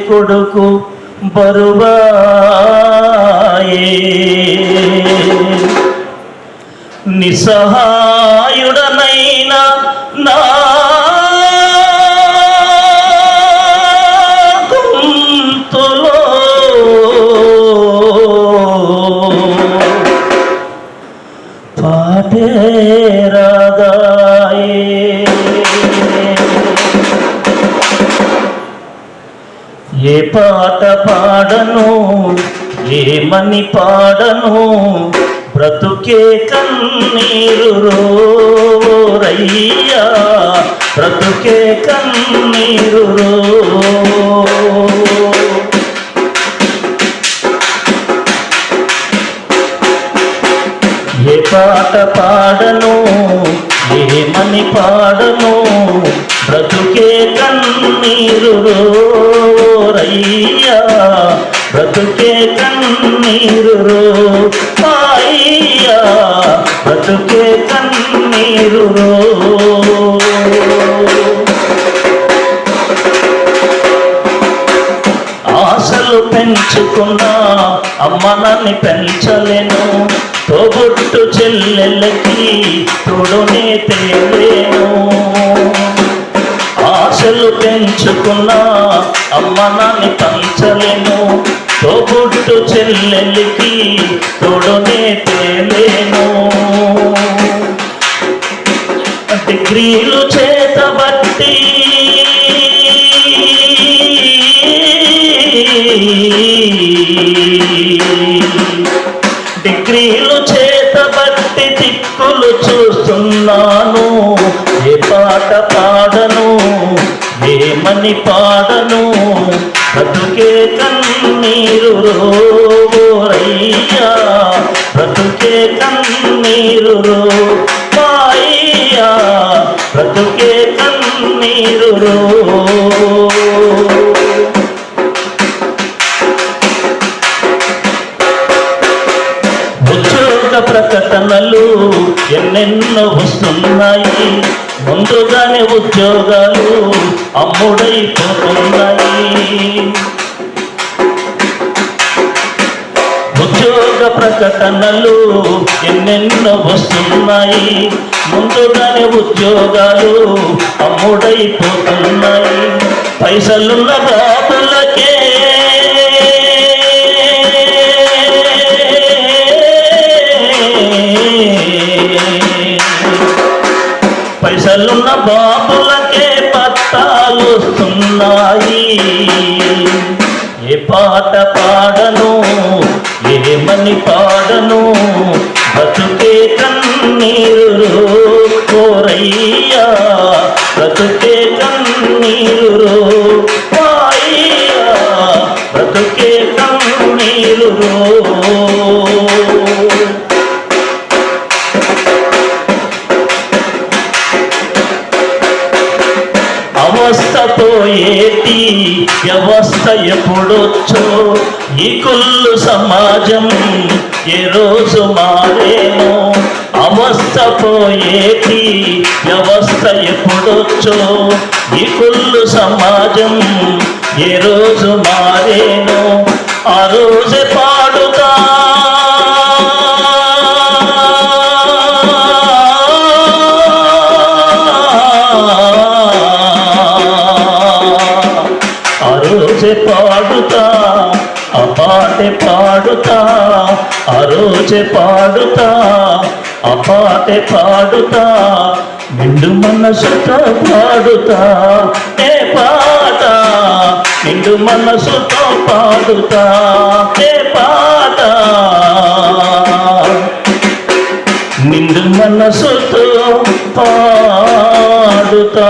కొడుకు బరువాయే, నిస్సహాయుడనైనా నా గొంతులో పాటే రాగాయే. ఏ పాట పాడను, ఏమని పాడను, బ్రతుకే కన్నీరు రోరయ్యా, బ్రతుకే కన్నీరు రో. ఏ పాట పాడను, ఏమని పాడను, బ్రతుకే కన్నీరు రోరయ్యా, బ్రతుకే కన్నీరు రో. అయ్యా బ్రతుకే కన్నీరు రో. ఆశలు పెంచుకున్నా అమ్మ నన్ను పెంచలేను, తోబుట్టు చెల్లెళ్ళకి తోడునే తేలేను. ఆశలు పెంచుకున్నా అమ్మ నన్ను పెంచలేను, తోబుట్టు చెల్లెళ్ళకి తోడునే తేలేను. డిగ్రీలు చేతబట్టి డిగ్రీలు చేతబట్టి దిక్కులు చూస్తున్నాను. ఏ పాట పాడను, ఏమని పాడను, బ్రతుకే కన్నీరు రోరయ్యా, బ్రతుకే కన్నీరు రో. అయ్యా బ్రతుకే కన్నీరు రో. ప్రకటనలు ఎన్నెన్నో వస్తున్నాయి, ముందుగానే ఉద్యోగాలు అమ్ముడైపోతున్నాయి. ఉద్యోగ ప్రకటనలు ఎన్నెన్నో వస్తున్నాయి, ముందుగానే ఉద్యోగాలు అమ్ముడైపోతున్నాయి. పైసలున్న బాబులకే పైసలున్న బాబులకే పట్టాలు వస్తున్నాయి. ఏ పాట పాడను, ఏమని పాడను, బ్రతుకే కన్నీరు రోరయ్యా, బ్రతుకే కన్నీరు రో. అయ్యా బ్రతుకే కన్నీరు రో. అవస్థ పోయేటి వ్యవస్థ ఎప్పుడొచ్చో, ఈ కుళ్ళు సమాజం ఏ రోజు మారేమో. అవస్థ పోయేటి వ్యవస్థ ఎప్పుడొచ్చో, ఈ కుళ్ళు సమాజం ఏ రోజు మారేనో. ఆ రోజే పాడుతా పాడుతా, ఆ పాటే పాడుతా, ఆ రోజే పాడుతా, ఆ పాటే పాడుతా, నిండు మనసుతో పాడుతా. ఏ పాట నిండు మనసుతో పాడుతా, ఏ పాట నిండు మనసుతో పాడుతా.